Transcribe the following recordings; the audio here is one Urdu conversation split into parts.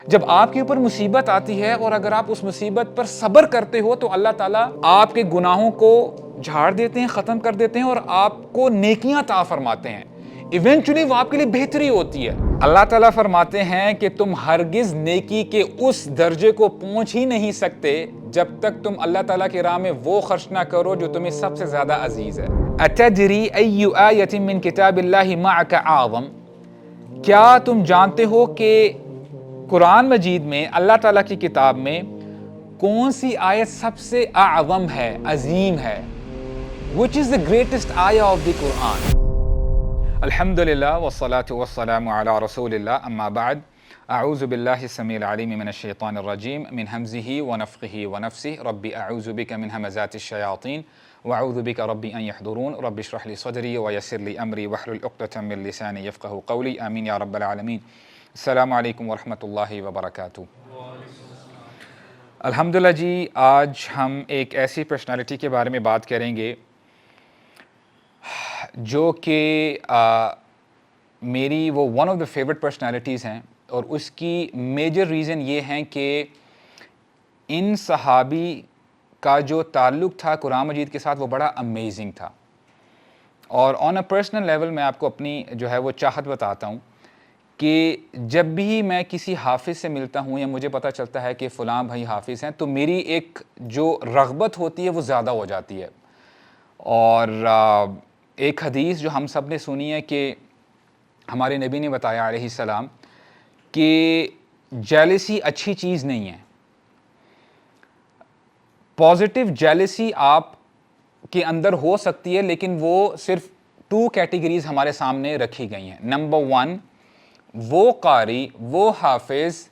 جب آپ کے اوپر مصیبت آتی ہے اور اگر آپ اس مصیبت پر صبر کرتے ہو تو اللہ تعالیٰ آپ کے گناہوں کو جھاڑ دیتے ہیں، ختم کر دیتے ہیں اور آپ کو نیکیاں عطا فرماتے ہیں۔ ایونچولی وہ آپ کے لیے بہتری ہوتی ہے۔ اللہ تعالیٰ فرماتے ہیں کہ تم ہرگز نیکی کے اس درجے کو پہنچ ہی نہیں سکتے جب تک تم اللہ تعالیٰ کی راہ میں وہ خرچ نہ کرو جو تمہیں سب سے زیادہ عزیز ہے۔ اتدری ای آیۃ من کتاب اللہ معک اعظم، کیا تم جانتے ہو کہ قرآن مجید میں اللہ تعالیٰ کی کتاب میں کون سی آیت سب سے اعظم ہے، عظیم ہے؟ Which is the greatest ayah of the Quran؟ الحمدللہ والصلاة والسلام علی رسول اللہ، اما بعد، اعوذ باللہ السمیع العلیم من الشیطان الرجیم من حمزہ ونفخہ ونفسہ، رب اعوذ بک من ہمزات الشیاطین واعوذ بک رب ان یحضرون، رب اشرح لی صدری ویسر لی امری واحلل عقدۃ من لسانی یفقہوا قولی، آمین یا رب العالمین۔ السلام علیکم ورحمۃ اللہ وبرکاتہ۔ الحمدللہ جی، آج ہم ایک ایسی پرسنالٹی کے بارے میں بات کریں گے جو کہ میری وہ one of the favourite personalities ہیں، اور اس کی میجر ریزن یہ ہیں کہ ان صحابی کا جو تعلق تھا قرآن مجید کے ساتھ وہ بڑا امیزنگ تھا، اور آن اے پرسنل لیول میں آپ کو اپنی جو ہے وہ چاہت بتاتا ہوں کہ جب بھی میں کسی حافظ سے ملتا ہوں یا مجھے پتہ چلتا ہے کہ فلاں بھائی حافظ ہیں تو میری ایک جو رغبت ہوتی ہے وہ زیادہ ہو جاتی ہے۔ اور ایک حدیث جو ہم سب نے سنی ہے کہ ہمارے نبی نے بتایا علیہ السلام کہ جیلسی اچھی چیز نہیں ہے۔ پازیٹیو جیلسی آپ کے اندر ہو سکتی ہے، لیکن وہ صرف 2 کیٹیگریز ہمارے سامنے رکھی گئی ہیں۔ نمبر 1، وہ قاری، وہ حافظ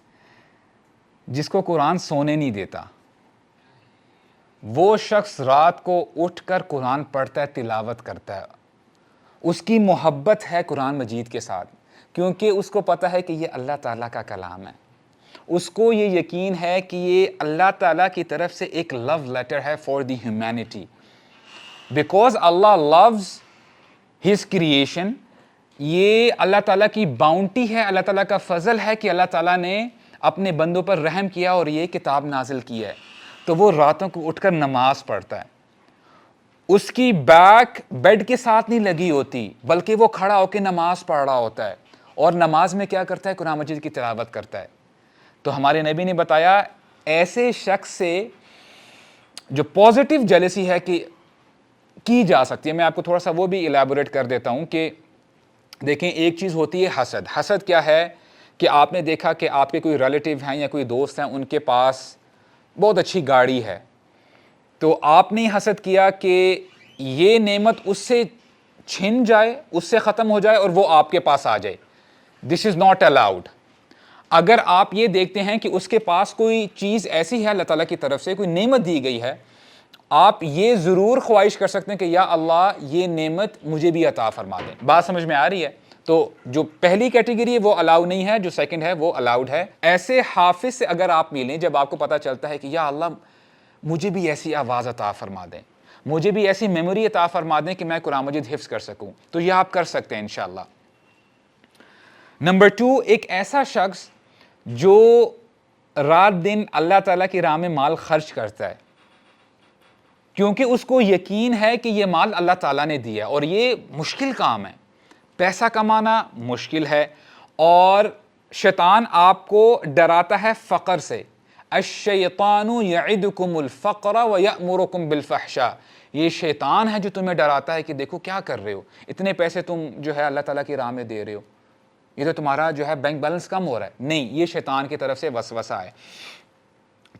جس کو قرآن سونے نہیں دیتا، وہ شخص رات کو اٹھ کر قرآن پڑھتا ہے، تلاوت کرتا ہے، اس کی محبت ہے قرآن مجید کے ساتھ، کیونکہ اس کو پتہ ہے کہ یہ اللہ تعالیٰ کا کلام ہے، اس کو یہ یقین ہے کہ یہ اللہ تعالیٰ کی طرف سے ایک لو لیٹر ہے for the humanity, because Allah loves his creation. یہ اللہ تعالیٰ کی باؤنٹی ہے، اللہ تعالیٰ کا فضل ہے کہ اللہ تعالیٰ نے اپنے بندوں پر رحم کیا اور یہ کتاب نازل کی ہے، تو وہ راتوں کو اٹھ کر نماز پڑھتا ہے۔ اس کی بیک بیڈ کے ساتھ نہیں لگی ہوتی، بلکہ وہ کھڑا ہو کے نماز پڑھ رہا ہوتا ہے، اور نماز میں کیا کرتا ہے؟ قرآن مجید کی تلاوت کرتا ہے۔ تو ہمارے نبی نے بتایا ایسے شخص سے جو پازیٹیو جیلسی ہے کہ کی جا سکتی ہے۔ میں آپ کو تھوڑا سا وہ بھی الیبوریٹ کر دیتا ہوں کہ دیکھیں، ایک چیز ہوتی ہے حسد۔ حسد کیا ہے کہ آپ نے دیکھا کہ آپ کے کوئی ریلیٹیو ہیں یا کوئی دوست ہیں، ان کے پاس بہت اچھی گاڑی ہے، تو آپ نے حسد کیا کہ یہ نعمت اس سے چھن جائے، اس سے ختم ہو جائے اور وہ آپ کے پاس آ جائے۔ دس از ناٹ الاؤڈ۔ اگر آپ یہ دیکھتے ہیں کہ اس کے پاس کوئی چیز ایسی ہے اللہ تعالیٰ کی طرف سے، کوئی نعمت دی گئی ہے، آپ یہ ضرور خواہش کر سکتے ہیں کہ یا اللہ یہ نعمت مجھے بھی عطا فرما دیں۔ بات سمجھ میں آ رہی ہے؟ تو جو پہلی کیٹیگری ہے وہ الاؤ نہیں ہے، جو سیکنڈ ہے وہ الاؤڈ ہے۔ ایسے حافظ سے اگر آپ ملیں جب آپ کو پتہ چلتا ہے کہ یا اللہ مجھے بھی ایسی آواز عطا فرما دیں، مجھے بھی ایسی میموری عطا فرما دیں کہ میں قرآن مجید حفظ کر سکوں، تو یہ آپ کر سکتے ہیں انشاءاللہ۔ نمبر 2، ایک ایسا شخص جو رات دن اللہ تعالیٰ کی راہ میں مال خرچ کرتا ہے، کیونکہ اس کو یقین ہے کہ یہ مال اللہ تعالیٰ نے دیا ہے، اور یہ مشکل کام ہے، پیسہ کمانا مشکل ہے، اور شیطان آپ کو ڈراتا ہے فقر سے۔ الشیطان یعدکم الفقر ویأمرکم بالفحشاء، یہ شیطان ہے جو تمہیں ڈراتا ہے کہ دیکھو کیا کر رہے ہو، اتنے پیسے تم جو ہے اللہ تعالیٰ کی راہ میں دے رہے ہو، یہ تو تمہارا جو ہے بینک بیلنس کم ہو رہا ہے۔ نہیں، یہ شیطان کی طرف سے وسوسہ ہے۔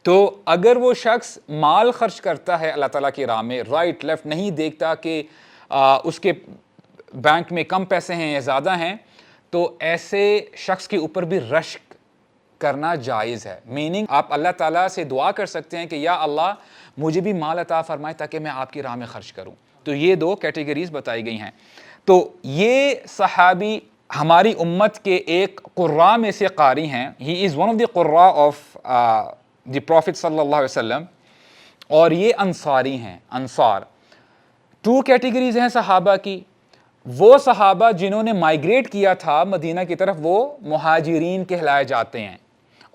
تو اگر وہ شخص مال خرچ کرتا ہے اللہ تعالیٰ کی راہ میں، رائٹ لیفٹ نہیں دیکھتا کہ اس کے بینک میں کم پیسے ہیں یا زیادہ ہیں، تو ایسے شخص کے اوپر بھی رشک کرنا جائز ہے۔ میننگ آپ اللہ تعالیٰ سے دعا کر سکتے ہیں کہ یا اللہ مجھے بھی مال عطا فرمائے تاکہ میں آپ کی راہ میں خرچ کروں۔ تو یہ 2 کیٹیگریز بتائی گئی ہیں۔ تو یہ صحابی ہماری امت کے ایک قراء میں سے قاری ہیں۔ He is one of the قراء آف دی پروفٹ صلی اللہ علیہ وسلم، اور یہ انصاری ہیں۔ انصار 2 کیٹیگریز ہیں صحابہ کی۔ وہ صحابہ جنہوں نے مائیگریٹ کیا تھا مدینہ کی طرف، وہ مہاجرین کہلائے جاتے ہیں،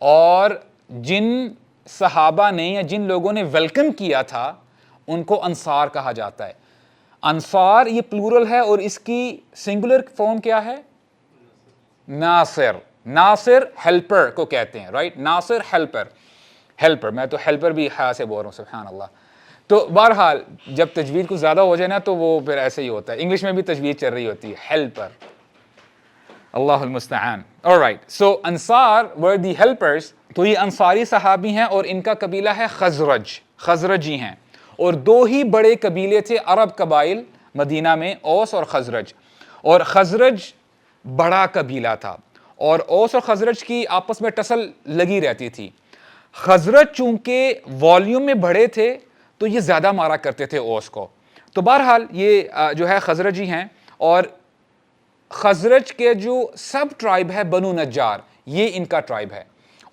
اور جن صحابہ نے یا جن لوگوں نے ویلکم کیا تھا ان کو انصار کہا جاتا ہے. انصار یہ پلورل ہے اور اس کی سنگولر فارم کیا ہے؟ ناصر. ناصر ہیلپر کو کہتے ہیں, رائٹ؟ ناصر ہیلپر. ہیلپر, میں تو ہیلپر بھی ہاں سے بول رہا ہوں, سبحان اللہ. تو بہرحال جب تجوید کچھ زیادہ ہو جائے نا تو وہ پھر ایسے ہی ہوتا ہے. انگلش میں بھی تجوید چل رہی ہوتی ہے, ہیلپر. اللہ المستعان. alright, so انصار were the helpers. تو یہ انصاری صحابی ہیں اور ان کا قبیلہ ہے خزرج, خزرجی ہیں. اور دو ہی بڑے قبیلے تھے عرب قبائل مدینہ میں, اوس اور خزرج. اور خزرج بڑا قبیلہ تھا اور اوس اور خزرج کی آپس میں ٹسل لگی رہتی تھی. خزرج چونکہ والیوم میں بڑے تھے تو یہ زیادہ مارا کرتے تھے اوس کو. تو بہرحال یہ جو ہے خزرجی ہیں. اور خزرج کے جو سب ٹرائب ہے بنو نجار, یہ ان کا ٹرائب ہے.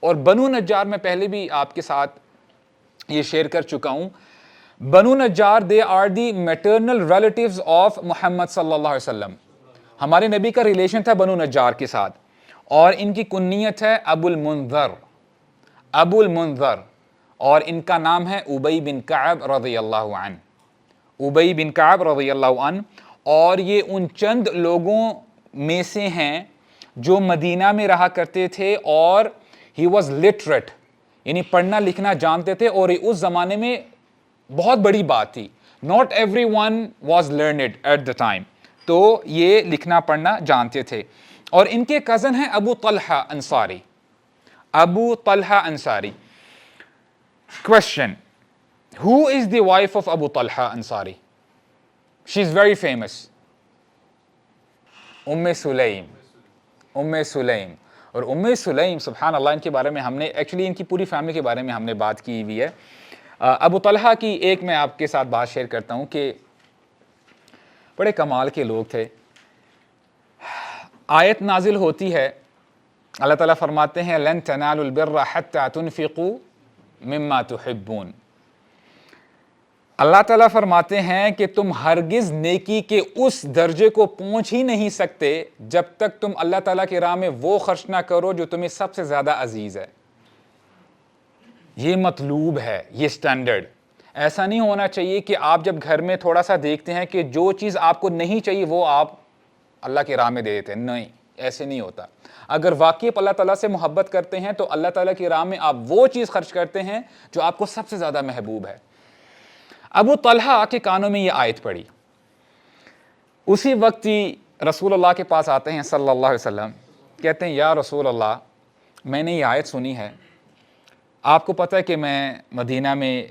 اور بنو نجار میں پہلے بھی آپ کے ساتھ یہ شیئر کر چکا ہوں. Banu Najjar they are the maternal relatives of Muhammad صلی اللہ علیہ وسلم. ہمارے نبی کا ریلیشن تھا بنو نجار کے ساتھ, اور ان کی کنیت ہے ابو المنذر, ابو المنذر. اور ان کا نام ہے ابی بن کعب رضی اللہ عنہ, ابی بن کعب رضی اللہ عنہ. اور یہ ان چند لوگوں میں سے ہیں جو مدینہ میں رہا کرتے تھے اور ہی واز لٹریٹ, یعنی پڑھنا لکھنا جانتے تھے. اور اس زمانے میں بہت بڑی بات تھی, not everyone was learned at the time. تو یہ لکھنا پڑھنا جانتے تھے. اور ان کے کزن ہیں ابو طلحہ انصاری, ابو Talha Ansari. Question: Who is the wife of Abu Talha Ansari? She is very famous. سلیم, سلیم. اور سلیم سبحان اللہ, ان کے بارے میں ہم نے ایکچولی ان کی پوری فیملی کے بارے میں ہم نے بات کی ہوئی ہے. ابو طلحہ کی ایک میں آپ کے ساتھ بات شیئر کرتا ہوں کہ بڑے کمال کے لوگ تھے. آیت نازل ہوتی ہے, اللہ تعالیٰ فرماتے ہیں لن تنالوا البر حتى تنفقوا مما تحبون. اللہ تعالیٰ فرماتے ہیں کہ تم ہرگز نیکی کے اس درجے کو پہنچ ہی نہیں سکتے جب تک تم اللہ تعالیٰ کی راہ میں وہ خرچ نہ کرو جو تمہیں سب سے زیادہ عزیز ہے. یہ مطلوب ہے, یہ سٹینڈرڈ. ایسا نہیں ہونا چاہیے کہ آپ جب گھر میں تھوڑا سا دیکھتے ہیں کہ جو چیز آپ کو نہیں چاہیے وہ آپ اللہ کی راہ میں دے دیتے ہیں. نہیں, ایسے نہیں ہوتا. اگر واقعی اللہ تعالیٰ سے محبت کرتے ہیں تو اللہ تعالیٰ کی راہ میں آپ وہ چیز خرچ کرتے ہیں جو آپ کو سب سے زیادہ محبوب ہے. ابو طلحہ کے کانوں میں یہ آیت پڑی. اسی وقت ہی رسول اللہ کے پاس آتے ہیں صلی اللہ علیہ وسلم, کہتے ہیں یا رسول اللہ, میں نے یہ آیت سنی ہے. آپ کو پتہ ہے کہ میں مدینہ میں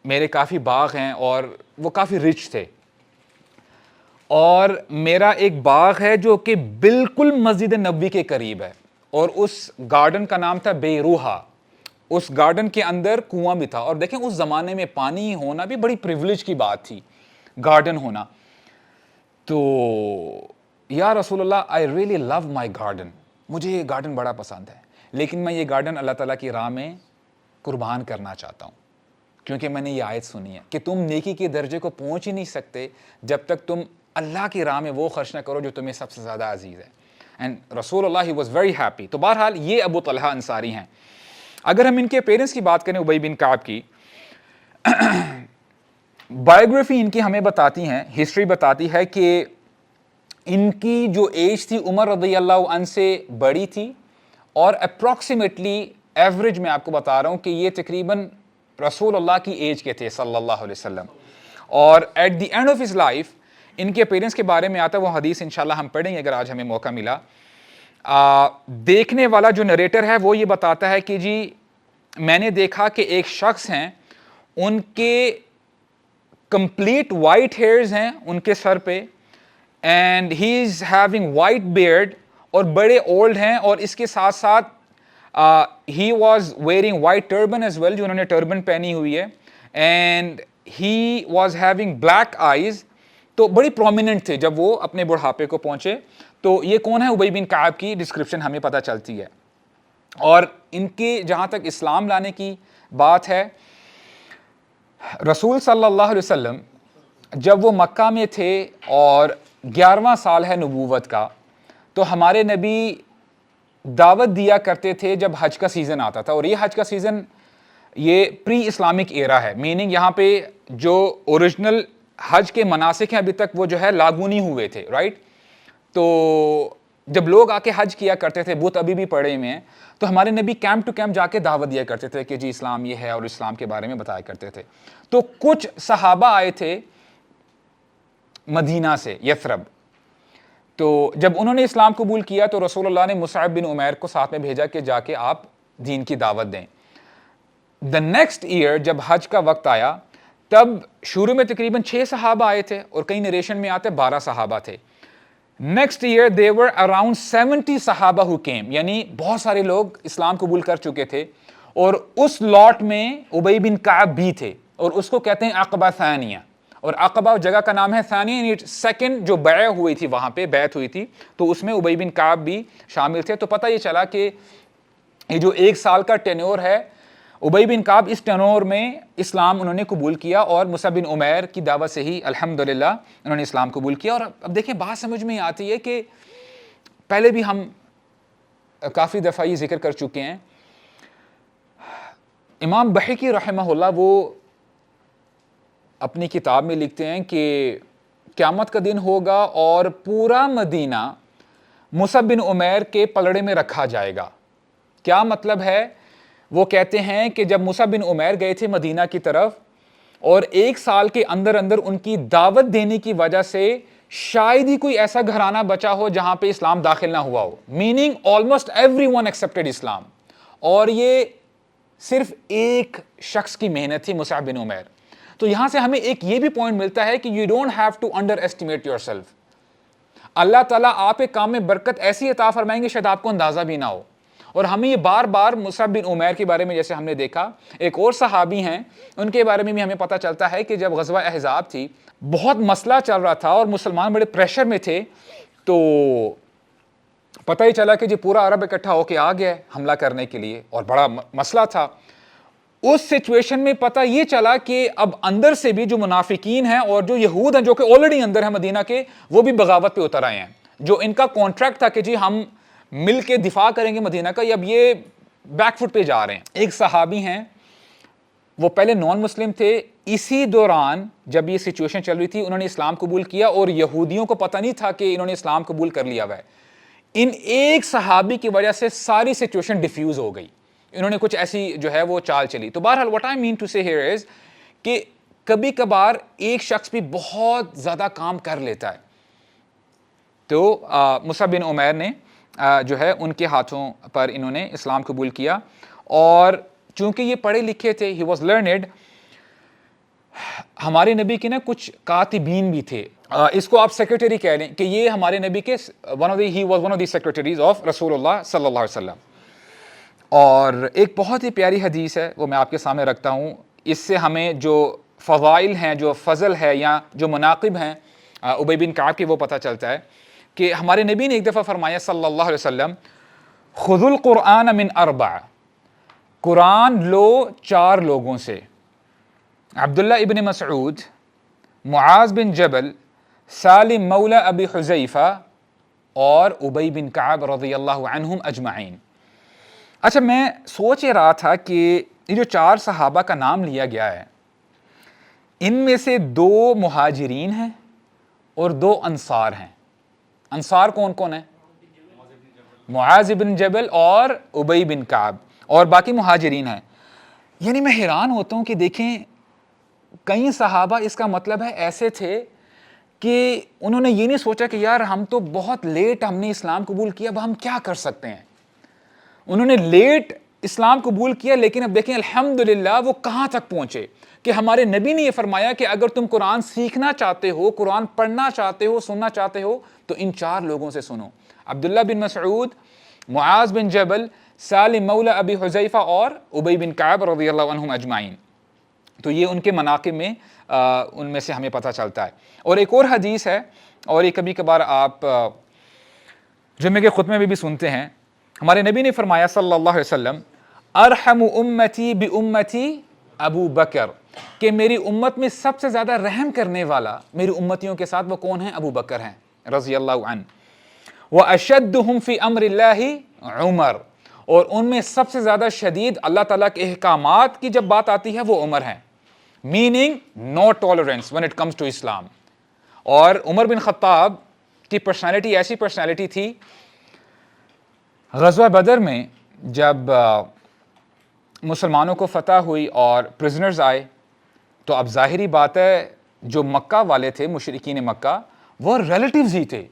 میرے کافی باغ ہیں اور وہ کافی رچ تھے, اور میرا ایک باغ ہے جو کہ بالکل مسجد نبوی کے قریب ہے, اور اس گارڈن کا نام تھا بے روحا. اس گارڈن کے اندر کنواں بھی تھا. اور دیکھیں اس زمانے میں پانی ہونا بھی بڑی پریویلیج کی بات تھی, گارڈن ہونا. تو یا رسول اللہ I really love my garden, مجھے یہ گارڈن بڑا پسند ہے, لیکن میں یہ گارڈن اللہ تعالیٰ کی راہ میں قربان کرنا چاہتا ہوں, کیونکہ میں نے یہ آیت سنی ہے کہ تم نیکی کے درجے کو پہنچ ہی نہیں سکتے جب تک تم اللہ کی راہ میں وہ خرچ نہ کرو جو تمہیں سب سے زیادہ عزیز ہے. اینڈ رسول اللہ he was very happy. تو بہرحال یہ ابو طلحہ انصاری ہیں. اگر ہم ان کے پیرنٹس کی بات کریں, ابی بن کعب کی بایوگرافی ان کی ہمیں بتاتی ہیں, ہسٹری بتاتی ہے کہ ان کی جو ایج تھی عمر رضی اللہ عنہ سے بڑی تھی, اور اپروکسیمیٹلی ایوریج میں آپ کو بتا رہا ہوں کہ یہ تقریباً رسول اللہ کی ایج کے تھے صلی اللہ علیہ وسلم. اور at the end of his life ان کے پیرنٹس کے بارے میں آتا ہے, وہ حدیث انشاءاللہ ہم پڑھیں گے اگر آج ہمیں موقع ملا. دیکھنے والا جو نریٹر ہے وہ یہ بتاتا ہے کہ جی میں نے دیکھا کہ ایک شخص ہیں, ان کے کمپلیٹ وائٹ ہیئرز ہیں ان کے سر پہ, and he is having white beard, اور بڑے اولڈ ہیں, اور اس کے ساتھ ساتھ ہی was wearing white turban as well, جو انہوں نے ٹربن پہنی ہوئی ہے, and he was having black eyes. تو بڑی پرومیننٹ تھے جب وہ اپنے بڑھاپے کو پہنچے. تو یہ کون ہے؟ ابی بن کعب کی ڈسکرپشن ہمیں پتہ چلتی ہے. اور ان کے جہاں تک اسلام لانے کی بات ہے, رسول صلی اللہ علیہ وسلم جب وہ مکہ میں تھے اور 11واں سال ہے نبوت کا, تو ہمارے نبی دعوت دیا کرتے تھے جب حج کا سیزن آتا تھا، اور یہ حج کا سیزن یہ پری اسلامک ایرا ہے، میننگ یہاں پہ جو اوریجنل حج کے مناسک ہیں ابھی تک وہ جو ہے لاگو نہیں ہوئے تھے، رائٹ؟ تو جب لوگ آ کے حج کیا کرتے تھے، بت ابھی بھی پڑے ہوئے ہیں، تو ہمارے نبی کیمپ ٹو کیمپ جا کے دعوت دیا کرتے تھے کہ جی اسلام یہ ہے، اور اسلام کے بارے میں بتایا کرتے تھے۔ تو کچھ صحابہ آئے تھے مدینہ سے، یثرب، تو جب انہوں نے اسلام قبول کیا تو رسول اللہ نے مصعب بن عمیر کو ساتھ میں بھیجا کہ جا کے آپ دین کی دعوت دیں۔ دا نیکسٹ ایئر جب حج کا وقت آیا، تب شروع میں تقریباً 6 صحابہ آئے تھے، اور کئی نریشن میں آتے 12 صحابہ تھے۔ Next year they were around 70 صحابہ who came، یعنی بہت سارے لوگ اسلام قبول کر چکے تھے، اور اس لاٹ میں ابی بن کعب بھی تھے، اور اس کو کہتے ہیں عقبہ ثانیہ، اور عقبہ جگہ کا نام ہے ثانیہ، یعنی سیکنڈ جو بیع ہوئی تھی، وہاں پہ بیعت ہوئی تھی، تو اس میں ابی بن کعب بھی شامل تھے۔ تو پتہ یہ چلا کہ یہ جو 1 سال کا ٹینور ہے، ابی بن کعب اس ٹینور میں اسلام انہوں نے قبول کیا، اور مصعب بن عمیر کی دعوت سے ہی الحمدللہ انہوں نے اسلام قبول کیا۔ اور اب دیکھیں بات سمجھ میں آتی ہے کہ پہلے بھی ہم کافی دفعہ یہ ذکر کر چکے ہیں، امام بحقی رحمہ اللہ وہ اپنی کتاب میں لکھتے ہیں کہ قیامت کا دن ہوگا اور پورا مدینہ مصعب بن عمیر کے پلڑے میں رکھا جائے گا۔ کیا مطلب ہے؟ وہ کہتے ہیں کہ جب مصعب بن عمیر گئے تھے مدینہ کی طرف، اور 1 سال کے اندر اندر ان کی دعوت دینے کی وجہ سے شاید ہی کوئی ایسا گھرانہ بچا ہو جہاں پہ اسلام داخل نہ ہوا ہو، meaning almost everyone accepted Islam, اور یہ صرف ایک شخص کی محنت تھی، مصعب بن عمیر۔ تو یہاں سے ہمیں ایک یہ بھی پوائنٹ ملتا ہے کہ you don't have to underestimate yourself. اللہ تعالیٰ آپ کے کام میں برکت ایسی عطا فرمائیں گے شاید آپ کو اندازہ بھی نہ ہو۔ اور ہمیں یہ بار بار مصعب بن عمیر کے بارے میں جیسے ہم نے دیکھا، ایک اور صحابی ہیں ان کے بارے میں بھی ہمیں پتہ چلتا ہے کہ جب غزوہ احزاب تھی، بہت مسئلہ چل رہا تھا اور مسلمان بڑے پریشر میں تھے، تو پتہ ہی چلا کہ جی پورا عرب اکٹھا ہو کے آ گیا حملہ کرنے کے لیے، اور بڑا مسئلہ تھا۔ اس سچویشن میں پتہ یہ چلا کہ اب اندر سے بھی جو منافقین ہیں اور جو یہود ہیں جو کہ آلریڈی اندر ہیں مدینہ کے، وہ بھی بغاوت پہ اتر آئے ہیں۔ جو ان کا کانٹریکٹ تھا کہ جی ہم مل کے دفاع کریں گے مدینہ کا، اب یہ بیک فٹ پہ جا رہے ہیں۔ ایک صحابی ہیں، وہ پہلے نان مسلم تھے، اسی دوران جب یہ سچویشن چل رہی تھی انہوں نے اسلام قبول کیا، اور یہودیوں کو پتہ نہیں تھا کہ انہوں نے اسلام قبول کر لیا ہوا ہے۔ ان ایک صحابی کی وجہ سے ساری سچویشن ڈیفیوز ہو گئی، انہوں نے کچھ ایسی جو ہے وہ چال چلی۔ تو بہرحال what I mean to say here is کہ کبھی کبھار ایک شخص بھی بہت زیادہ کام کر لیتا ہے۔ تو مصعب بن عمیر نے جو ہے ان کے ہاتھوں پر انہوں نے اسلام قبول کیا، اور چونکہ یہ پڑھے لکھے تھے، he was learned، ہمارے نبی کے نا کچھ کاتبین بھی تھے، اس کو آپ سیکرٹری کہہ لیں کہ یہ ہمارے نبی کے he was one of the secretaries of رسول اللہ صلی اللہ علیہ وسلم۔ اور ایک بہت ہی پیاری حدیث ہے، وہ میں آپ کے سامنے رکھتا ہوں، اس سے ہمیں جو فضائل ہیں، جو فضل ہے یا جو مناقب ہیں ابی بن کعب کے، وہ پتہ چلتا ہے کہ ہمارے نبی نے ایک دفعہ فرمایا صلی اللہ علیہ وسلم، خذوا القرآن من 4، قرآن لو 4 لوگوں سے، عبداللہ ابن مسعود، معاذ بن جبل، سالم مولا ابی حذیفہ، اور ابی بن کعب رضی اللہ عنہم اجمعین۔ اچھا، میں سوچ رہا تھا کہ یہ جو 4 صحابہ کا نام لیا گیا ہے، ان میں سے 2 مہاجرین ہیں اور 2 انصار ہیں۔ انصار کون کون ہیں؟ معاذ بن جبل اور ابی بن کعب، اور باقی مہاجرین ہیں۔ یعنی میں حیران ہوتا ہوں کہ دیکھیں کئی صحابہ اس کا مطلب ہے ایسے تھے کہ انہوں نے یہ نہیں سوچا کہ یار ہم تو بہت لیٹ ہم نے اسلام قبول کیا، اب ہم کیا کر سکتے ہیں۔ انہوں نے لیٹ اسلام قبول کیا، لیکن اب دیکھیں الحمدللہ وہ کہاں تک پہنچے کہ ہمارے نبی نے یہ فرمایا کہ اگر تم قرآن سیکھنا چاہتے ہو، قرآن پڑھنا چاہتے ہو، سننا چاہتے ہو، تو ان 4 لوگوں سے سنو، عبداللہ بن مسعود، معاذ بن جبل، سالم مولا ابی حذیفہ اور ابی بن کعب رضی اللہ عنہم اجمعین۔ تو یہ ان کے مناقب میں ان میں سے ہمیں پتہ چلتا ہے۔ اور ایک اور حدیث ہے، اور یہ کبھی کبھار آپ جمعے کے خطبے میں بھی سنتے ہیں، ہمارے نبی نے فرمایا صلی اللہ علیہ وسلم، ارحم امتی بامتی ابو بکر، کہ میری امت میں سب سے زیادہ رحم کرنے والا میری امتیوں کے ساتھ وہ کون ہیں؟ ابو بکر ہیں رضی اللہ عنہ۔ وَأَشَدُّهُمْ فِي أَمْرِ اللَّهِ عمر، اور ان میں سب سے زیادہ شدید اللہ تعالیٰ کے احکامات کی جب بات آتی ہے وہ عمر ہیں. Meaning no tolerance when it comes to Islam. اور عمر بن خطاب کی پرسنالٹی ایسی پرسنالٹی تھی، غزوہ بدر میں جب مسلمانوں کو فتح ہوئی اور پرزنرز آئے تو اب ظاہری بات ہے جو مکہ والے تھے، مشرکین مکہ، وہ ریلیٹیوز ہی تھے.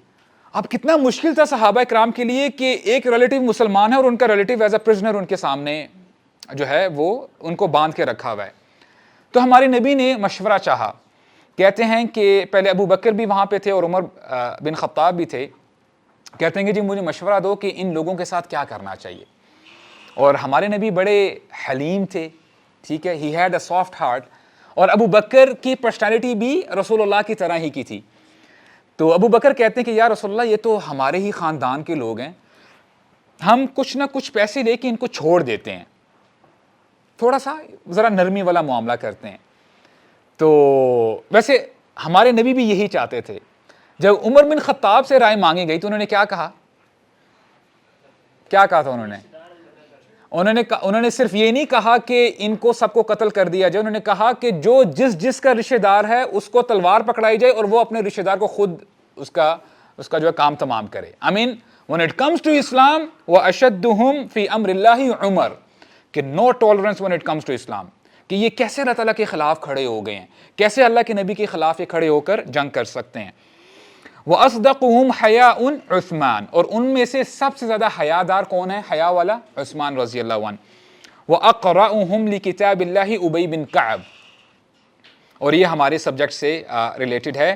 اب کتنا مشکل تھا صحابہ کرام کے لیے کہ ایک ریلیٹیو مسلمان ہے اور ان کا ریلیٹیو ایز اے پرزنر ان کے سامنے جو ہے وہ ان کو باندھ کے رکھا ہوا ہے. تو ہمارے نبی نے مشورہ چاہا. کہتے ہیں کہ پہلے ابو بکر بھی وہاں پہ تھے اور عمر بن خطاب بھی تھے. کہتے ہیں کہ جی مجھے مشورہ دو کہ ان لوگوں کے ساتھ کیا کرنا چاہیے. اور ہمارے نبی بڑے حلیم تھے، ٹھیک ہے، he had a soft heart. اور ابو بکر کی پرسنالٹی بھی رسول اللہ کی طرح ہی کی تھی. تو ابو بکر کہتے ہیں کہ یا رسول اللہ یہ تو ہمارے ہی خاندان کے لوگ ہیں، ہم کچھ نہ کچھ پیسے لے کے ان کو چھوڑ دیتے ہیں، تھوڑا سا ذرا نرمی والا معاملہ کرتے ہیں. تو ویسے ہمارے نبی بھی یہی چاہتے تھے. جب عمر بن خطاب سے رائے مانگی گئی تو انہوں نے کیا کہا تھا؟ انہوں نے صرف یہ نہیں کہا کہ ان کو سب کو قتل کر دیا جائے، انہوں نے کہا کہ جو جس کا رشتہ دار ہے اس کو تلوار پکڑائی جائے اور وہ اپنے رشتہ دار کو خود اس کا جو ہے کام تمام کرے. I mean when it comes to Islam وَأَشَدُّهُمْ فِي أَمْرِ اللَّهِ عمر، کہ no tolerance when it comes to Islam، کہ یہ کیسے اللہ تعالیٰ کے خلاف کھڑے ہو گئے ہیں، کیسے اللہ کے نبی کے خلاف یہ کھڑے ہو کر جنگ کر سکتے ہیں. وَأَصْدَقُهُمْ حَيَاءٌ عثمان، اور ان میں سے سب سے زیادہ حیادار کون ہے؟ حیا والا عثمان رضی اللہ عنہ. وَأَقْرَأُهُمْ لِكِتَابِ اللَّهِ أُبَيْ بن کعب، اور یہ ہمارے سبجیکٹ سے ریلیٹڈ ہے.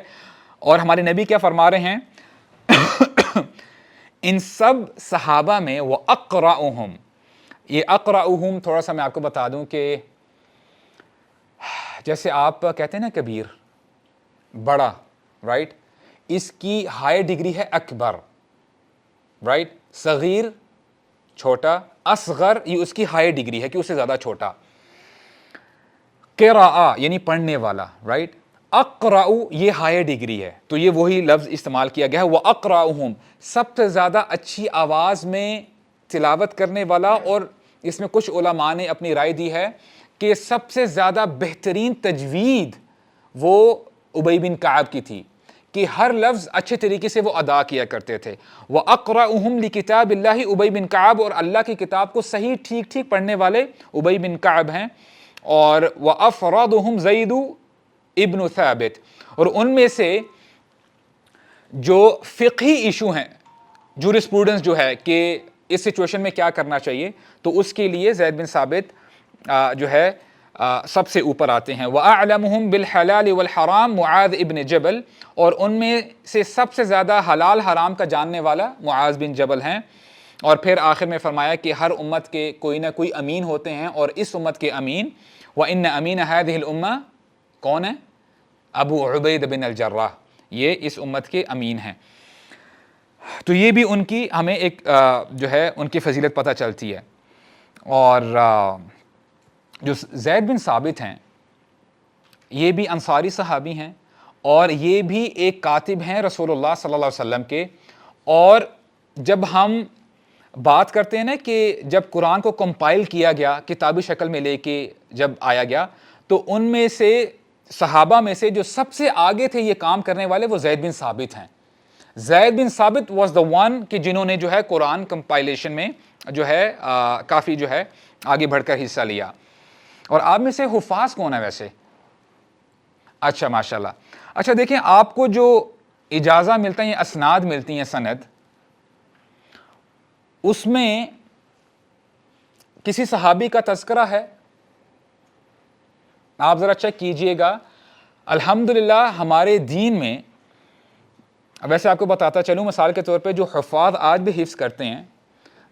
اور ہمارے نبی کیا فرما رہے ہیں ان سب صحابہ میں؟ وَأَقْرَأُهُمْ، یہ اقرأہم تھوڑا سا میں آپ کو بتا دوں کہ جیسے آپ کہتے ہیں نا کبیر، بڑا، رائٹ، اس کی ہائی ڈگری ہے اکبر، رائٹ، صغیر چھوٹا، اصغر یہ اس کی ہائی ڈگری ہے کہ اس سے زیادہ چھوٹا. قراء یعنی پڑھنے والا، رائٹ. اقرأ یہ ہائی ڈگری ہے، تو یہ وہی لفظ استعمال کیا گیا ہے. وَأَقْرَأُهُمْ سب سے زیادہ اچھی آواز میں تلاوت کرنے والا. اور اس میں کچھ علماء نے اپنی رائے دی ہے کہ سب سے زیادہ بہترین تجوید وہ ابی بن کعب کی تھی کہ ہر لفظ اچھے طریقے سے وہ ادا کیا کرتے تھے. وَأَقْرَأُهُمْ لِكِتَابِ اللَّهِ ابی بن کعب، اور اللہ کی کتاب کو صحیح ٹھیک ٹھیک پڑھنے والے ابی بن کعب ہیں. اور وَأَفْرَضُهُمْ زَيْدُ ابن ثابت، اور ان میں سے جو فقہی ایشو ہیں، جورسپروڈنس جو ہے کہ اس سچویشن میں کیا کرنا چاہیے، تو اس کے لیے زید بن ثابت جو ہے سب سے اوپر آتے ہیں. وَأَعْلَمُهُمْ بِالْحَلَالِ وَالْحَرَامِ معاذ ابن جبل، اور ان میں سے سب سے زیادہ حلال حرام کا جاننے والا معاذ بن جبل ہیں. اور پھر آخر میں فرمایا کہ ہر امت کے کوئی نہ کوئی امین ہوتے ہیں، اور اس امت کے امین وَإِنَّ أَمِينَ هَذِهِ الْأُمَّةِ کون ہے؟ ابو عبید بن الجراح، یہ اس امت کے امین ہیں. تو یہ بھی ان کی ہمیں ایک جو ہے ان کی فضیلت پتہ چلتی ہے. اور جو زید بن ثابت ہیں یہ بھی انصاری صحابی ہیں، اور یہ بھی ایک کاتب ہیں رسول اللہ صلی اللہ علیہ وسلم کے. اور جب ہم بات کرتے ہیں نا کہ جب قرآن کو کمپائل کیا گیا، کتابی شکل میں لے کے جب آیا گیا، تو ان میں سے صحابہ میں سے جو سب سے آگے تھے یہ کام کرنے والے وہ زید بن ثابت ہیں. زید بن ثابت واز دا ون کہ جنہوں نے جو ہے قرآن کمپائلیشن میں جو ہے کافی جو ہے آگے بڑھ کر حصہ لیا. اور آپ میں سے حفاظ کون ہے ویسے؟ اچھا ماشاءاللہ. اچھا دیکھیں، آپ کو جو اجازہ ملتا ہے، اسناد ملتی ہیں، سند، اس میں کسی صحابی کا تذکرہ ہے؟ آپ ذرا چیک کیجئے گا. الحمدللہ ہمارے دین میں، ویسے آپ کو بتاتا چلوں مثال کے طور پہ جو حفاظ آج بھی حفظ کرتے ہیں،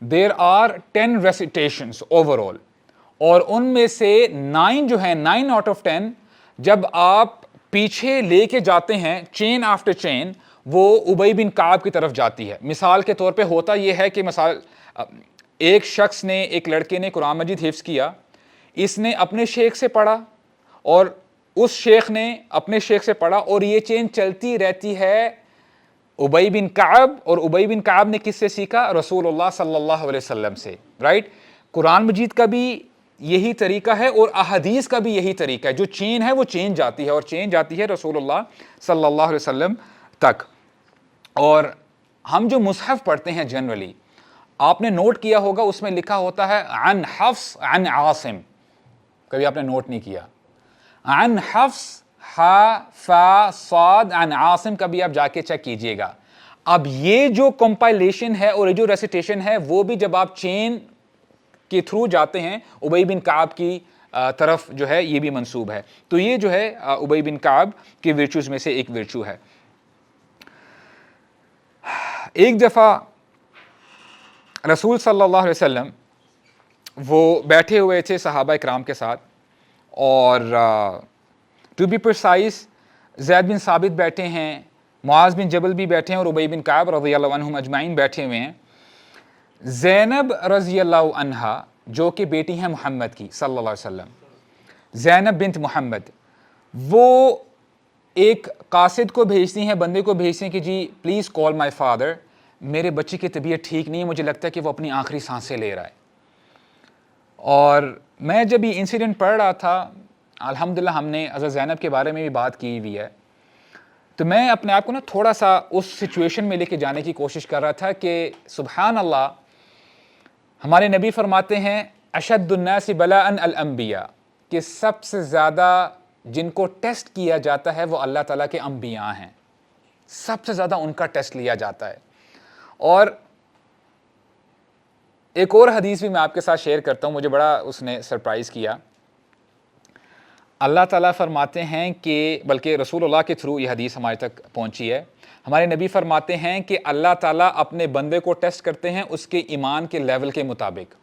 دیر آر 10 ریسیٹیشنز اوور آل، اور ان میں سے 9 جو ہیں 9 آؤٹ آف 10 جب آپ پیچھے لے کے جاتے ہیں چین آفٹر چین، وہ ابی بن کعب کی طرف جاتی ہے. مثال کے طور پہ ہوتا یہ ہے کہ مثال ایک شخص نے، ایک لڑکے نے قرآن مجید حفظ کیا، اس نے اپنے شیخ سے پڑھا اور اس شیخ نے اپنے شیخ سے پڑھا، اور یہ چین چلتی رہتی ہے ابی بن کعب، اور ابی بن کعب نے کس سے سیکھا؟ رسول اللہ صلی اللہ علیہ وسلم سے، رائٹ؟ قرآن مجید کا بھی یہی طریقہ ہے اور احادیث کا بھی یہی طریقہ ہے، جو چین ہے وہ چین جاتی ہے، اور چین جاتی ہے رسول اللہ صلی اللہ علیہ وسلم تک۔ اور ہم جو مصحف پڑھتے ہیں جنرلی، آپ نے نوٹ کیا ہوگا اس میں لکھا ہوتا ہے عن حفص عن عاصم، کبھی آپ نے نوٹ نہیں کیا؟ عن حفص ہا فا صاد عن عاصم، کبھی آپ جا کے چیک کیجئے گا۔ اب یہ جو کمپائلیشن ہے اور یہ جو ریسیٹیشن ہے وہ بھی جب آپ چین کے تھرو جاتے ہیں ابی بن کعب کی طرف جو ہے یہ بھی منسوب ہے۔ تو یہ جو ہے ابی بن کعب کے ورچوز میں سے ایک ورچو ہے۔ ایک دفعہ رسول صلی اللہ علیہ وسلم وہ بیٹھے ہوئے تھے صحابہ اکرام کے ساتھ، اور ٹو بی پرسائز زید بن ثابت بیٹھے ہیں، معاذ بن جبل بھی بیٹھے ہیں، اور ابی بن کعب رضی اللہ عنہم اجمعین بیٹھے ہوئے ہیں۔ زینب رضی اللہ عنہا جو کہ بیٹی ہیں محمد کی صلی اللہ علیہ وسلم، زینب بنت محمد، وہ ایک قاصد کو بھیجتی ہیں، بندے کو بھیجتی ہیں کہ جی پلیز کال مائی فادر، میرے بچے کی طبیعت ٹھیک نہیں ہے، مجھے لگتا ہے کہ وہ اپنی آخری سانسیں لے رہا ہے۔ اور میں جب یہ انسیڈنٹ پڑھ رہا تھا، الحمدللہ ہم نے حضرت زینب کے بارے میں بھی بات کی ہوئی ہے، تو میں اپنے آپ کو نا تھوڑا سا اس سچویشن میں لے کے جانے کی کوشش کر رہا تھا کہ سبحان اللہ، ہمارے نبی فرماتے ہیں اشد الناس بلاء الانبیاء، کہ سب سے زیادہ جن کو ٹیسٹ کیا جاتا ہے وہ اللہ تعالیٰ کے انبیاء ہیں، سب سے زیادہ ان کا ٹیسٹ لیا جاتا ہے۔ اور ایک اور حدیث بھی میں آپ کے ساتھ شیئر کرتا ہوں، مجھے بڑا اس نے سرپرائز کیا۔ اللہ تعالیٰ فرماتے ہیں کہ، بلکہ رسول اللہ کے تھرو یہ حدیث ہمارے تک پہنچی ہے، ہمارے نبی فرماتے ہیں کہ اللہ تعالیٰ اپنے بندے کو ٹیسٹ کرتے ہیں اس کے ایمان کے لیول کے مطابق۔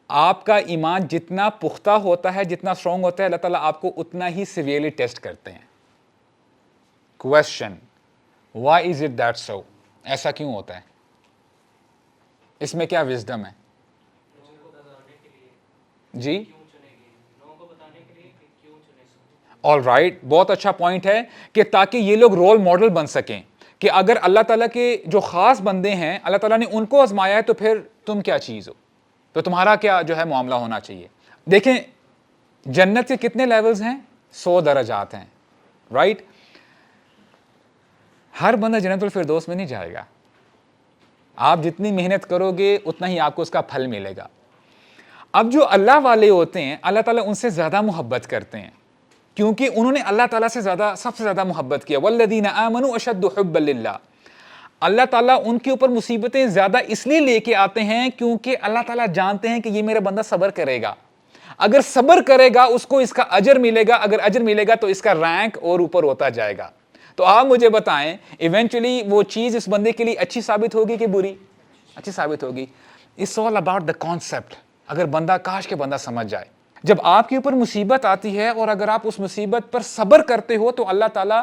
آپ کا ایمان جتنا پختہ ہوتا ہے، جتنا اسٹرانگ ہوتا ہے، اللہ تعالیٰ آپ کو اتنا ہی سیویئرلی ٹیسٹ کرتے ہیں۔ Question, why is it that so? ایسا کیوں ہوتا ہے؟ اس میں کیا وزڈم ہے؟ جی آل رائٹ، بہت اچھا پوائنٹ ہے کہ تاکہ یہ لوگ رول ماڈل بن سکیں کہ اگر اللہ تعالیٰ کے جو خاص بندے ہیں اللہ تعالیٰ نے ان کو آزمایا ہے تو پھر تم کیا چیز ہو، تو تمہارا کیا جو ہے معاملہ ہونا چاہیے۔ دیکھیں جنت کے کتنے لیولز ہیں؟ 100 درجات ہیں، رائٹ؟ ہر بندہ جنت الفردوس میں نہیں جائے گا، آپ جتنی محنت کرو گے اتنا ہی آپ کو اس کا پھل ملے گا۔ اب جو اللہ والے ہوتے ہیں اللہ تعالیٰ ان سے زیادہ محبت کرتے ہیں، کیونکہ انہوں نے اللہ تعالیٰ سے زیادہ، سب سے زیادہ محبت کیا۔ والذین آمنوا اشد حبا للہ، اللہ تعالیٰ ان کے اوپر مصیبتیں زیادہ اس لیے لے کے آتے ہیں کیونکہ اللہ تعالیٰ جانتے ہیں کہ یہ میرا بندہ صبر کرے گا، اگر صبر کرے گا اس کو اس کا اجر ملے گا، اگر اجر ملے گا تو اس کا رینک اور اوپر ہوتا جائے گا۔ تو آپ مجھے بتائیں ایونچولی وہ چیز اس بندے کے لیے اچھی ثابت ہوگی کہ بری؟ اچھی ثابت ہوگی۔ It's all about the concept۔ اگر بندہ، کاش کے بندہ سمجھ جائے، جب آپ کے اوپر مصیبت آتی ہے اور اگر آپ اس مصیبت پر صبر کرتے ہو تو اللہ تعالیٰ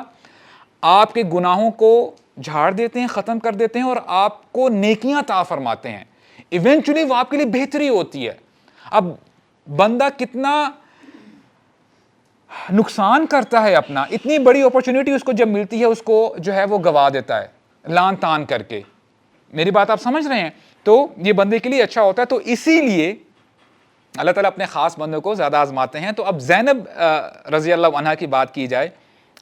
آپ کے گناہوں کو جھاڑ دیتے ہیں، ختم کر دیتے ہیں، اور آپ کو نیکیاں عطا فرماتے ہیں۔ ایونچولی وہ آپ کے لیے بہتری ہوتی ہے۔ اب بندہ کتنا نقصان کرتا ہے اپنا، اتنی بڑی اپرچونٹی اس کو جب ملتی ہے اس کو جو ہے وہ گوا دیتا ہے لان تان کر کے۔ میری بات آپ سمجھ رہے ہیں؟ تو یہ بندے کے لیے اچھا ہوتا ہے، تو اسی لیے اللہ تعالیٰ اپنے خاص بندوں کو زیادہ آزماتے ہیں۔ تو اب زینب رضی اللہ عنہا کی بات کی جائے،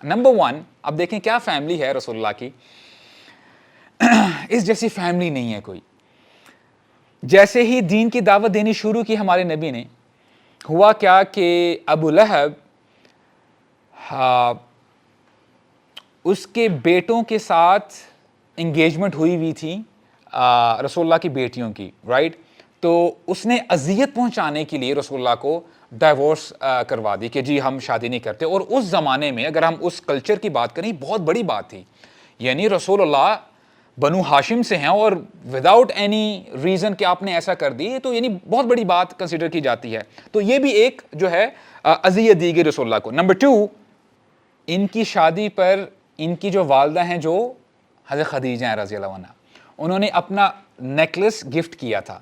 نمبر 1، اب دیکھیں کیا فیملی ہے رسول اللہ کی، اس جیسی فیملی نہیں ہے کوئی۔ جیسے ہی دین کی دعوت دینی شروع کی ہمارے نبی نے، ہوا کیا کہ ابو لہب اس کے بیٹوں کے ساتھ انگیجمنٹ ہوئی تھی رسول اللہ کی بیٹیوں کی، رائٹ؟ تو اس نے اذیت پہنچانے کے لیے رسول اللہ کو ڈائیورس کروا دی کہ جی ہم شادی نہیں کرتے۔ اور اس زمانے میں اگر ہم اس کلچر کی بات کریں بہت بڑی بات تھی، یعنی رسول اللہ بنو ہاشم سے ہیں اور وداؤٹ اینی ریزن کہ آپ نے ایسا کر دی، تو یعنی بہت بڑی بات کنسیڈر کی جاتی ہے۔ تو یہ بھی ایک جو ہے اذیت دی گئی رسول اللہ کو۔ نمبر 2، ان کی شادی پر ان کی جو والدہ ہیں جو حضرت خدیجہ ہیں رضی اللہ عنہ، انہوں نے اپنا نیکلس گفٹ کیا تھا۔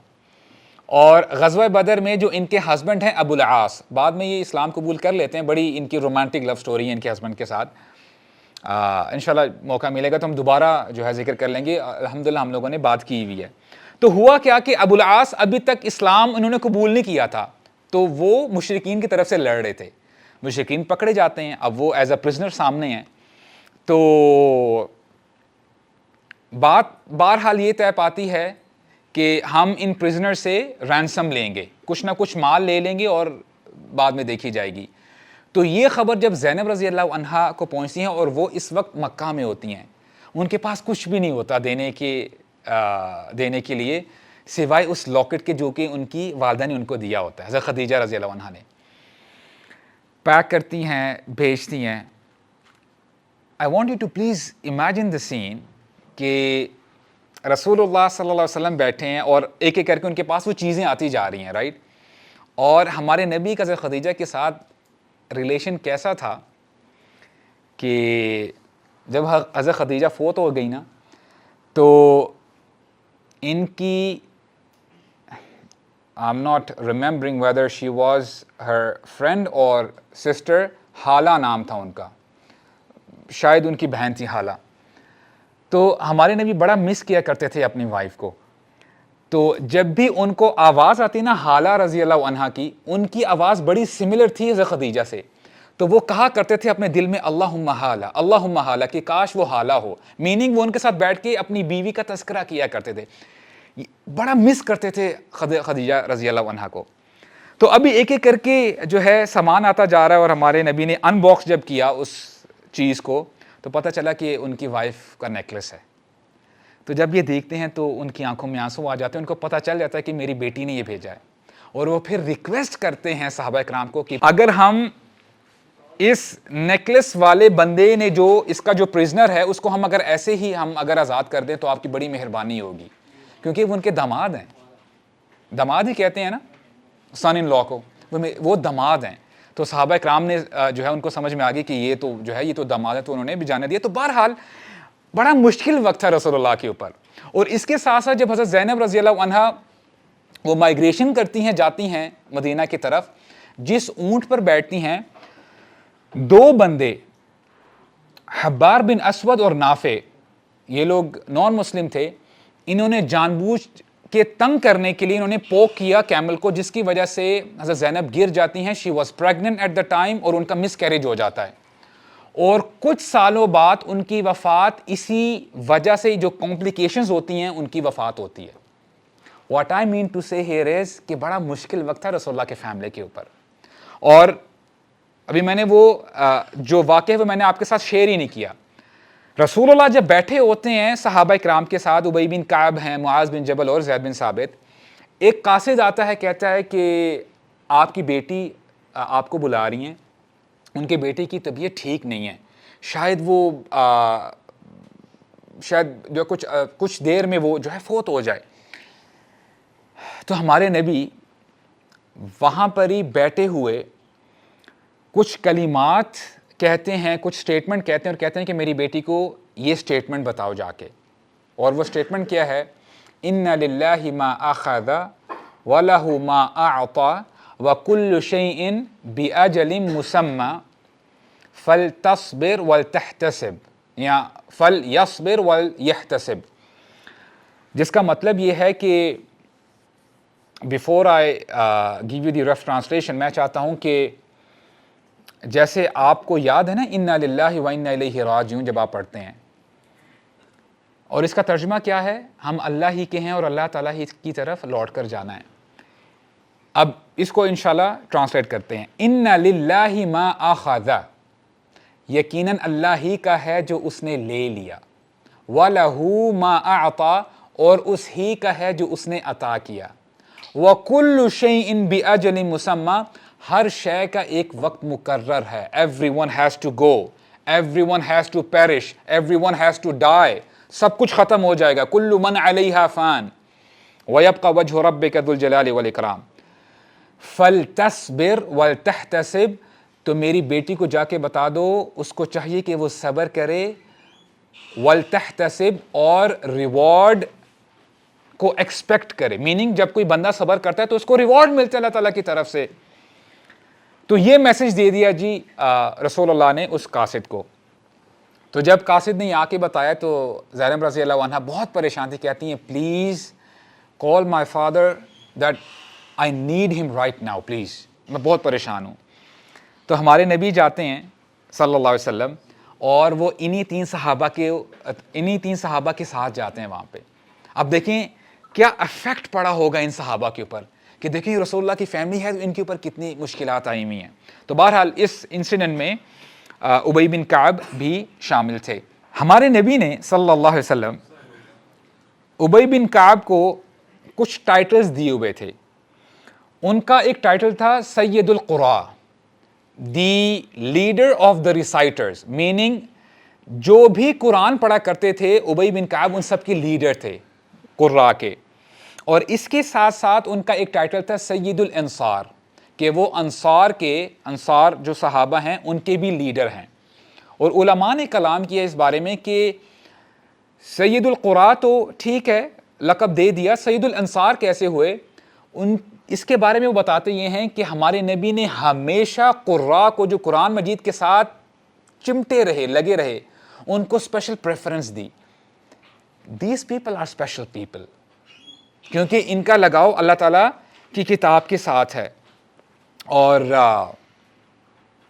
اور غزوہ بدر میں جو ان کے ہسبینڈ ہیں ابو العاص، بعد میں یہ اسلام قبول کر لیتے ہیں، بڑی ان کی رومانٹک لو سٹوری ہے ان کے ہسبینڈ کے ساتھ۔ انشاءاللہ موقع ملے گا تو ہم دوبارہ جو ہے ذکر کر لیں گے. الحمدللہ ہم لوگوں نے بات کی ہوئی ہے. تو ہوا کیا کہ ابو العاص ابھی تک اسلام انہوں نے قبول نہیں کیا تھا, تو وہ مشرکین کی طرف سے لڑ رہے تھے. مشرکین پکڑے جاتے ہیں, اب وہ ایز اے پرزنر سامنے ہیں. تو بات بہرحال یہ طے پاتی ہے کہ ہم ان پرزنر سے رینسم لیں گے, کچھ نہ کچھ مال لے لیں گے اور بعد میں دیکھی جائے گی. تو یہ خبر جب زینب رضی اللہ عنہا کو پہنچتی ہیں, اور وہ اس وقت مکہ میں ہوتی ہیں, ان کے پاس کچھ بھی نہیں ہوتا دینے کے لیے سوائے اس لاکٹ کے جو کہ ان کی والدہ نے ان کو دیا ہوتا ہے, حضرت خدیجہ رضی اللہ عنہا نے. پیک کرتی ہیں, بھیجتی ہیں. I want you to please imagine the scene کہ رسول اللہ صلی اللہ علیہ وسلم بیٹھے ہیں اور ایک ایک کر کے ان کے پاس وہ چیزیں آتی جا رہی ہیں, رائٹ. اور ہمارے نبی کا حضرت خدیجہ کے ساتھ ریلیشن کیسا تھا کہ جب حضرت خدیجہ فوت ہو گئی نا, تو ان کی I'm not remembering whether she was her friend or sister, حالہ نام تھا ان کا, شاید ان کی بہن تھی حالہ. تو ہمارے نبی بڑا مس کیا کرتے تھے اپنی وائف کو. تو جب بھی ان کو آواز آتی نا حالہ رضی اللہ عنہا کی, ان کی آواز بڑی سملر تھی حضرت خدیجہ سے. تو وہ کہا کرتے تھے اپنے دل میں اللہم حالہ کہ کاش وہ حالہ ہو, میننگ وہ ان کے ساتھ بیٹھ کے اپنی بیوی کا تذکرہ کیا کرتے تھے, بڑا مس کرتے تھے خدیجہ رضی اللہ عنہا کو. تو ابھی ایک ایک کر کے جو ہے سامان آتا جا رہا ہے, اور ہمارے نبی نے ان باکس جب کیا اس چیز کو تو پتہ چلا کہ ان کی وائف کا نیکلس ہے. تو جب یہ دیکھتے ہیں تو ان کی آنکھوں میں آنسو آ جاتے ہیں, ان کو پتہ چل جاتا ہے کہ میری بیٹی نے یہ بھیجا ہے. اور وہ پھر ریکویسٹ کرتے ہیں صحابہ اکرام کو کہ اگر ہم اس نیکلس والے بندے نے جو اس کا جو پرزنر ہے اس کو ہم اگر ایسے ہی ہم اگر آزاد کر دیں تو آپ کی بڑی مہربانی ہوگی, کیونکہ وہ ان کے داماد ہیں. داماد ہی کہتے ہیں نا سن ان لا کو, وہ داماد ہیں. تو صحابہ اکرام نے جو ہے ان کو سمجھ میں آ گئی کہ یہ تو جو ہے یہ تو داماد ہے, تو انہوں نے بھی جانے دیا. تو بہرحال بڑا مشکل وقت تھا رسول اللہ کے اوپر. اور اس کے ساتھ ساتھ جب حضرت زینب رضی اللہ عنہا وہ مائگریشن کرتی ہیں, جاتی ہیں مدینہ کی طرف, جس اونٹ پر بیٹھتی ہیں, دو بندے حبار بن اسود اور نافع, یہ لوگ نان مسلم تھے, انہوں نے جان بوجھ کے تنگ کرنے کے لیے انہوں نے پوک کیا کیمل کو, جس کی وجہ سے حضرت زینب گر جاتی ہیں. She was pregnant at the time, اور ان کا مس کیریج ہو جاتا ہے. اور کچھ سالوں بعد ان کی وفات اسی وجہ سے جو کمپلیکیشنز ہوتی ہیں ان کی وفات ہوتی ہے. واٹ آئی مین ٹو سے ہیئر از کہ بڑا مشکل وقت تھا رسول اللہ کے فیملی کے اوپر. اور ابھی میں نے وہ جو واقعہ وہ میں نے آپ کے ساتھ شیئر ہی نہیں کیا. رسول اللہ جب بیٹھے ہوتے ہیں صحابہ کرام کے ساتھ, ابی بن کعب ہیں, معاذ بن جبل اور زید بن ثابت, ایک قاصد آتا ہے, کہتا ہے کہ آپ کی بیٹی آپ کو بلا رہی ہیں, ان کے بیٹے کی طبیعت ٹھیک نہیں ہے, شاید وہ شاید جو کچھ دیر میں وہ جو ہے فوت ہو جائے. تو ہمارے نبی وہاں پر ہی بیٹھے ہوئے کچھ کلمات کہتے ہیں, کچھ سٹیٹمنٹ کہتے ہیں, اور کہتے ہیں کہ میری بیٹی کو یہ سٹیٹمنٹ بتاؤ جا کے. اور وہ سٹیٹمنٹ کیا ہے؟ ان للہ ما اخذ ولہ ما اعطى وکل شیء باجل مسمى فلتصبر ولتحتسب, یا فلیصبر ولیحتسب, جس کا مطلب یہ ہے کہ before I give you the rough translation, میں چاہتا ہوں کہ جیسے آپ کو یاد ہے نا انا للہ و انا الیہ راجعون جب آپ پڑھتے ہیں, اور اس کا ترجمہ کیا ہے؟ ہم اللہ ہی کے ہیں اور اللہ تعالیٰ ہی کی طرف لوٹ کر جانا ہے. اب اس کو انشاءاللہ ٹرانسلیٹ کرتے ہیں. انا للہ ما اخذ, یقیناً اللہ ہی کا ہے جو اس نے لے لیا, وَلَهُ مَا أَعْطَى, اور اس ہی کا ہے جو اس نے عطا کیا, وَكُلُّ شَيْءٍ بِأَجَلٍ مُسَمَّى, ہر شے کا ایک وقت مقرر ہے. Everyone has to go, everyone has to perish, everyone has to die, سب کچھ ختم ہو جائے گا. كُلُّ مَنْ عَلَيْهَا فَانٍ وَيَبْقَى وَجْهُ رَبِّكَ ذُو الْجَلَالِ وَالْإِكْرَامِ فَلْتَصْبِرْ وَلْتَحْتَسِبْ, تو میری بیٹی کو جا کے بتا دو اس کو چاہیے کہ وہ صبر کرے, وَلْتَحْتَسِبْ, اور ریوارڈ کو ایکسپیکٹ کرے. میننگ جب کوئی بندہ صبر کرتا ہے تو اس کو ریوارڈ ملتا ہے اللہ تعالیٰ کی طرف سے. تو یہ میسج دے دیا جی رسول اللہ نے اس قاصد کو. تو جب قاصد نے آ کے بتایا تو زینب رضی اللہ عنہ بہت پریشان تھی, کہتی ہیں please call my father that I need ہم رائٹ ناؤ پلیز, میں بہت پریشان ہوں. تو ہمارے نبی جاتے ہیں صلی اللہ علیہ وسلم, اور وہ انہی تین صحابہ کے ساتھ جاتے ہیں وہاں پہ. اب دیکھیں کیا افیکٹ پڑا ہوگا ان صحابہ کے اوپر, کہ دیکھیں رسول اللہ کی فیملی ہے تو ان کے اوپر کتنی مشکلات آئی ہوئی ہیں. تو بہرحال اس انسیڈنٹ میں ابی بن کعب بھی شامل تھے. ہمارے نبی نے صلی اللہ علیہ وسلم ابی بن کعب کو کچھ ٹائٹلز دیے ہوئے تھے. ان کا ایک ٹائٹل تھا سید القراء, the leader of the reciters, meaning جو بھی قرآن پڑھا کرتے تھے ابی بن کعب ان سب کے لیڈر تھے قراء کے. اور اس کے ساتھ ساتھ ان کا ایک ٹائٹل تھا سید الانصار, کہ وہ انصار جو صحابہ ہیں ان کے بھی لیڈر ہیں. اور علماء نے کلام کیا اس بارے میں کہ سید القراء تو ٹھیک ہے لقب دے دیا, سید الانصار کیسے ہوئے. اس کے بارے میں وہ بتاتے یہ ہیں کہ ہمارے نبی نے ہمیشہ قراء کو جو قرآن مجید کے ساتھ چمٹے رہے, لگے رہے, ان کو اسپیشل پریفرنس دی. These people are special people, کیونکہ ان کا لگاؤ اللہ تعالیٰ کی کتاب کے ساتھ ہے. اور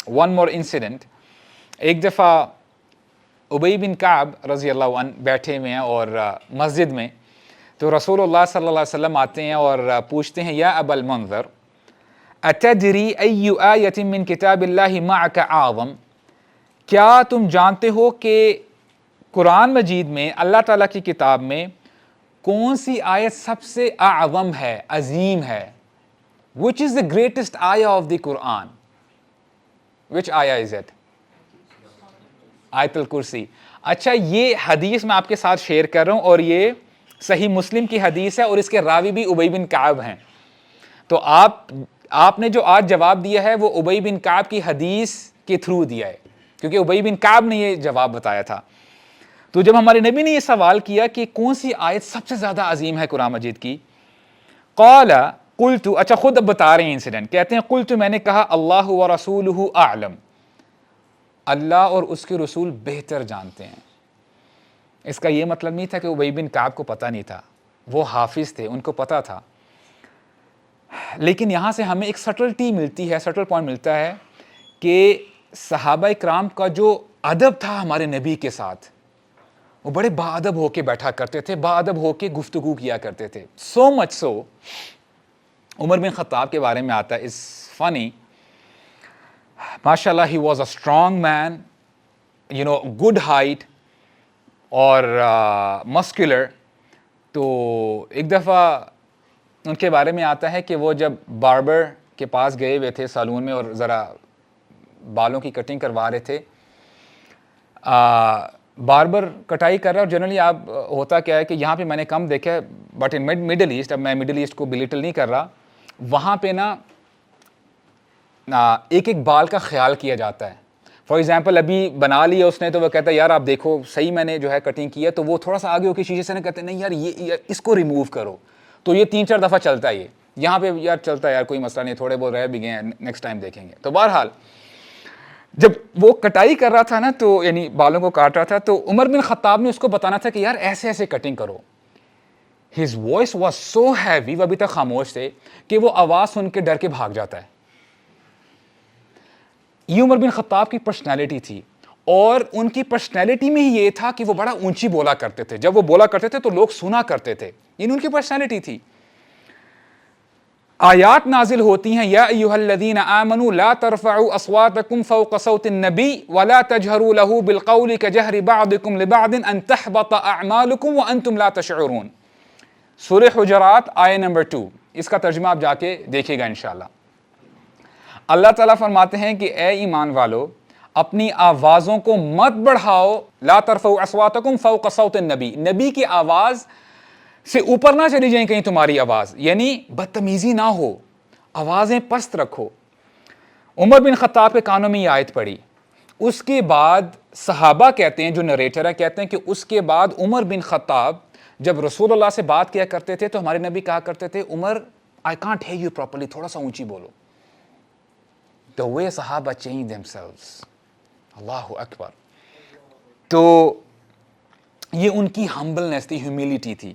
ون مور انسیڈنٹ, ایک دفعہ ابی بن کعب رضی اللہ عنہ بیٹھے ہوئے ہیں اور مسجد میں, تو رسول اللہ صلی اللہ علیہ وسلم آتے ہیں اور پوچھتے ہیں یا ابا المنذر اتدری ای آیت من کتاب اللہ معک اعظم, کیا تم جانتے ہو کہ قرآن مجید میں اللہ تعالیٰ کی کتاب میں کون سی آیت سب سے اعظم ہے, عظیم ہے. Which is the greatest ayah of the Quran? Which ayah is it? آیت الکرسی. اچھا یہ حدیث میں آپ کے ساتھ شیئر کر رہا ہوں, اور یہ صحیح مسلم کی حدیث ہے, اور اس کے راوی بھی ابی بن کعب ہیں. تو آپ نے جو آج جواب دیا ہے وہ ابی بن کعب کی حدیث کے تھرو دیا ہے, کیونکہ ابی بن کعب نے یہ جواب بتایا تھا. تو جب ہمارے نبی نے یہ سوال کیا کہ کون سی آیت سب سے زیادہ عظیم ہے قرآن مجید کی, قال قلت, اچھا خود اب بتا رہے ہیں انسیڈنٹ, کہتے ہیں قلت, میں نے کہا اللہ ورسولہ اعلم, اللہ اور اس کے رسول بہتر جانتے ہیں. اس کا یہ مطلب نہیں تھا کہ ابی بن کعب کو پتہ نہیں تھا, وہ حافظ تھے, ان کو پتہ تھا. لیکن یہاں سے ہمیں ایک سٹلٹی ملتی ہے, سٹل پوائنٹ ملتا ہے کہ صحابہ کرام کا جو ادب تھا ہمارے نبی کے ساتھ, وہ بڑے باادب ہو کے بیٹھا کرتے تھے, باادب ہو کے گفتگو کیا کرتے تھے. سو مچ سو عمر بن خطاب کے بارے میں آتا ہے, اس فنی, ماشاء اللہ he was a strong man, you know, good height اور مسکولر. تو ایک دفعہ ان کے بارے میں آتا ہے کہ وہ جب باربر کے پاس گئے ہوئے تھے سالون میں, اور ذرا بالوں کی کٹنگ کروا رہے تھے. باربر کٹائی کر رہا ہے, اور جنرلی آپ ہوتا کیا ہے کہ یہاں پہ میں نے کم دیکھا ہے, بٹ ان مڈل ایسٹ, اب میں مڈل ایسٹ کو بلیٹل نہیں کر رہا, وہاں پہ نا ایک ایک بال کا خیال کیا جاتا ہے. فار ایگزامپل ابھی بنا لیا اس نے, تو وہ کہتا ہے یار آپ دیکھو صحیح میں نے جو ہے کٹنگ کی ہے, تو وہ تھوڑا سا آگے ہو کے شیشے سے کہتے ہیں نہیں یار یہ اس کو ریموو کرو. تو یہ 3-4 دفعہ چلتا ہے, یہ یہاں پہ یار چلتا ہے, یار کوئی مسئلہ نہیں, تھوڑے بہت رہ بھی گئے ہیں, نیکسٹ ٹائم دیکھیں گے. تو بہرحال جب وہ کٹائی کر رہا تھا نا, تو یعنی بالوں کو کاٹ رہا تھا, تو عمر بن خطاب نے اس کو بتانا تھا کہ یار ایسے ایسے کٹنگ کرو. His voice was so heavy, وہ ابھی تک خاموش تھے, کہ وہ آواز سن کے ڈر کے بھاگ جاتا ہے. یہ عمر بن خطاب کی پرسنالٹی تھی, اور ان کی پرسنالٹی میں ہی یہ تھا کہ وہ بڑا اونچی بولا کرتے تھے. جب وہ بولا کرتے تھے تو لوگ سنا کرتے تھے, ان کی پرسنالٹی تھی. آیات نازل ہوتی ہیں, یا ایھا الذین آمنوا لا ترفعوا اصواتکم فوق صوت النبی ولا تجہروا له بالقول کجہر بعضکم لبعض ان تحبط اعمالکم وانتم لا تشعرون. سورہ حجرات آیہ نمبر 2, اس کا ترجمہ آپ جا کے دیکھیے گا انشاءاللہ. اللہ تعالیٰ فرماتے ہیں کہ اے ایمان والو, اپنی آوازوں کو مت بڑھاؤ, لا ترفعوا اصواتکم فوق صوت النبی, نبی کی آواز سے اوپر نہ چلی جائیں کہیں تمہاری آواز, یعنی بدتمیزی نہ ہو, آوازیں پست رکھو. عمر بن خطاب کے کانوں میں یہ آیت پڑی. اس کے بعد صحابہ کہتے ہیں, جو نریٹر ہے, کہتے ہیں کہ اس کے بعد عمر بن خطاب جب رسول اللہ سے بات کیا کرتے تھے تو ہمارے نبی کہا کرتے تھے, عمر I can't hear you properly, تھوڑا سا اونچی بولو. The way صحابہ change themselves, اللہ اکبر. تو یہ ان کی ہمبلنس تھی, ہیوملٹی تھی.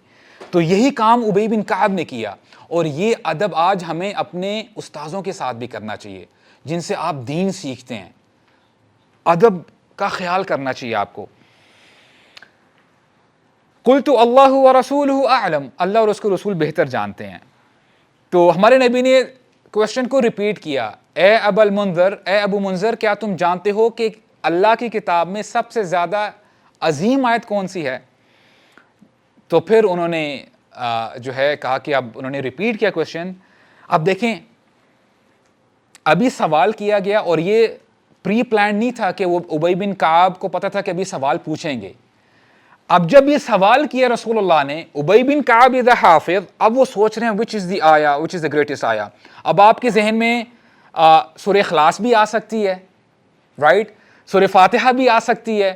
تو یہی کام ابی بن کعب نے کیا, اور یہ ادب آج ہمیں اپنے استاذوں کے ساتھ بھی کرنا چاہیے جن سے آپ دین سیکھتے ہیں. ادب کا خیال کرنا چاہیے آپ کو. قلت اللہ ورسولہ اعلم, اللہ اور اس کے رسول بہتر جانتے ہیں. تو ہمارے نبی نے کوشچن کو ریپیٹ کیا, اے ابا المنذر, اے ابو منذر, کیا تم جانتے ہو کہ اللہ کی کتاب میں سب سے زیادہ عظیم آیت کون سی ہے؟ تو پھر انہوں نے جو ہے کہا کہ اب انہوں نے ریپیٹ کیا کوشچن. اب دیکھیں, ابھی سوال کیا گیا اور یہ پری پلان نہیں تھا کہ وہ ابی بن کعب کو پتا تھا کہ ابھی سوال پوچھیں گے. اب جب یہ سوال کیا رسول اللہ نے, ابی بن کعب از اے حافظ, اب وہ سوچ رہے ہیں which is the آیا, which is the greatest آیا. اب آپ کے ذہن میں سورہ اخلاص بھی آ سکتی ہے, رائٹ, سورہ فاتحہ بھی آ سکتی ہے,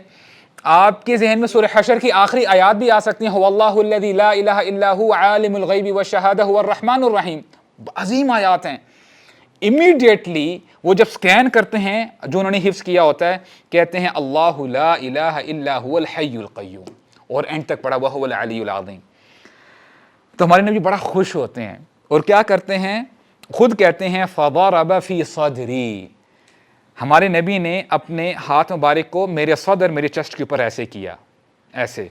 آپ کے ذہن میں سورہ حشر کی آخری آیات بھی آ سکتی ہیں, هو اللہ الذی لا الہ الا هو عالم الغیب والشہادہ هو الرحمن الرحیم. عظیم آیات ہیں. امیڈیٹلی وہ جب سکین کرتے ہیں, جو انہوں نے حفظ کیا ہوتا ہے, کہتے ہیں اللہ لا الہ الا هو الحی القیوم, اور اینڈ تک پڑھا وہو العلی العظیم. تو ہمارے نبی بڑا خوش ہوتے ہیں اور کیا کرتے ہیں, خود کہتے ہیں فضرب فی صدری, ہمارے نبی نے اپنے ہاتھ مبارک کو میرے صدر, میرے چسٹ کے اوپر ایسے کیا, ایسے.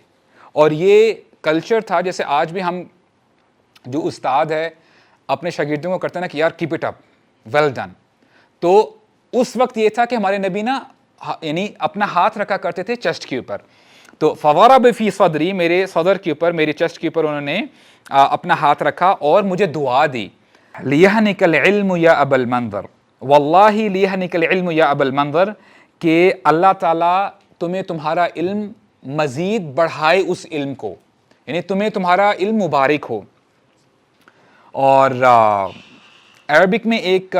اور یہ کلچر تھا جیسے آج بھی ہم, جو استاد ہے اپنے شاگردوں کو کرتے ہیں نا کہ یار keep it up, well done. تو اس وقت یہ تھا کہ ہمارے نبی نا یعنی اپنا ہاتھ رکھا کرتے تھے چسٹ کے اوپر. تو فضرب فی صدری, میرے صدر کے اوپر, میرے چسٹ کے اوپر انہوں نے اپنا ہاتھ رکھا اور مجھے دعا دی, لیہنک العلم یا ابا المنذر, واللہ لیہنک العلم یا ابا المنذر, کہ اللہ تعالیٰ تمہیں تمہارا علم مزید بڑھائے اس علم کو, یعنی تمہیں تمہارا علم مبارک ہو. اور عربک میں ایک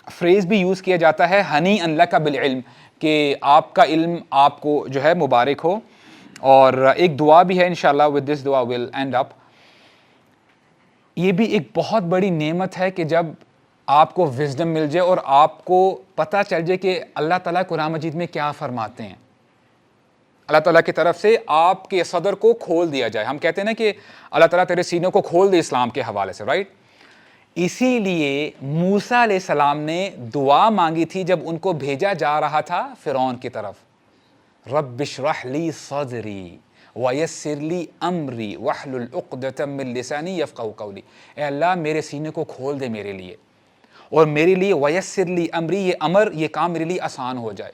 فریز بھی یوز کیا جاتا ہے, ہنی ان لک بالعلم, کہ آپ کا علم آپ کو جو ہے مبارک ہو. اور ایک دعا بھی ہے انشاءاللہ, with this دعا will end up. یہ بھی ایک بہت بڑی نعمت ہے کہ جب آپ کو وزڈم مل جائے اور آپ کو پتہ چل جائے کہ اللہ تعالیٰ قرآن مجید میں کیا فرماتے ہیں. اللہ تعالیٰ کی طرف سے آپ کے صدر کو کھول دیا جائے. ہم کہتے ہیں نا کہ اللہ تعالیٰ تیرے سینے کو کھول دے اسلام کے حوالے سے, رائٹ. اسی لیے موسیٰ علیہ السلام نے دعا مانگی تھی جب ان کو بھیجا جا رہا تھا فرعون کی طرف, رب اشرح لی صدری ویسر لی امری واحلل عقدۃ من لسانی یفقہوا قولی. اے اللہ میرے سینے کو کھول دے میرے لیے, اور میرے لیے ویسر لی امری, یہ امر, یہ کام میرے لیے آسان ہو جائے,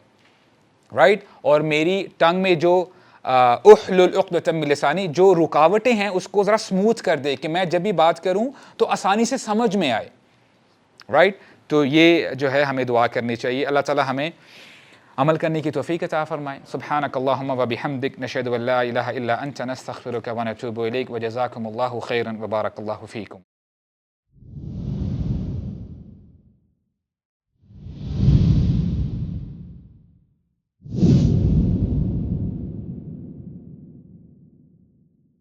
رائٹ. اور میری ٹنگ میں جو احلل عقدۃ من لسانی, جو رکاوٹیں ہیں اس کو ذرا سموتھ کر دے کہ میں جب بھی بات کروں تو آسانی سے سمجھ میں آئے, رائٹ. تو یہ جو ہے ہمیں دعا کرنی چاہیے. اللہ تعالیٰ ہمیں عمل کرنے کی توفیق عطا فرمائے. سبحانک اللہم و بحمدک, نشہد ان لا الہ الا انت, نستغفرک و نتوب الیک, و جزاکم اللہ خیرا و بارک اللہ فیکم.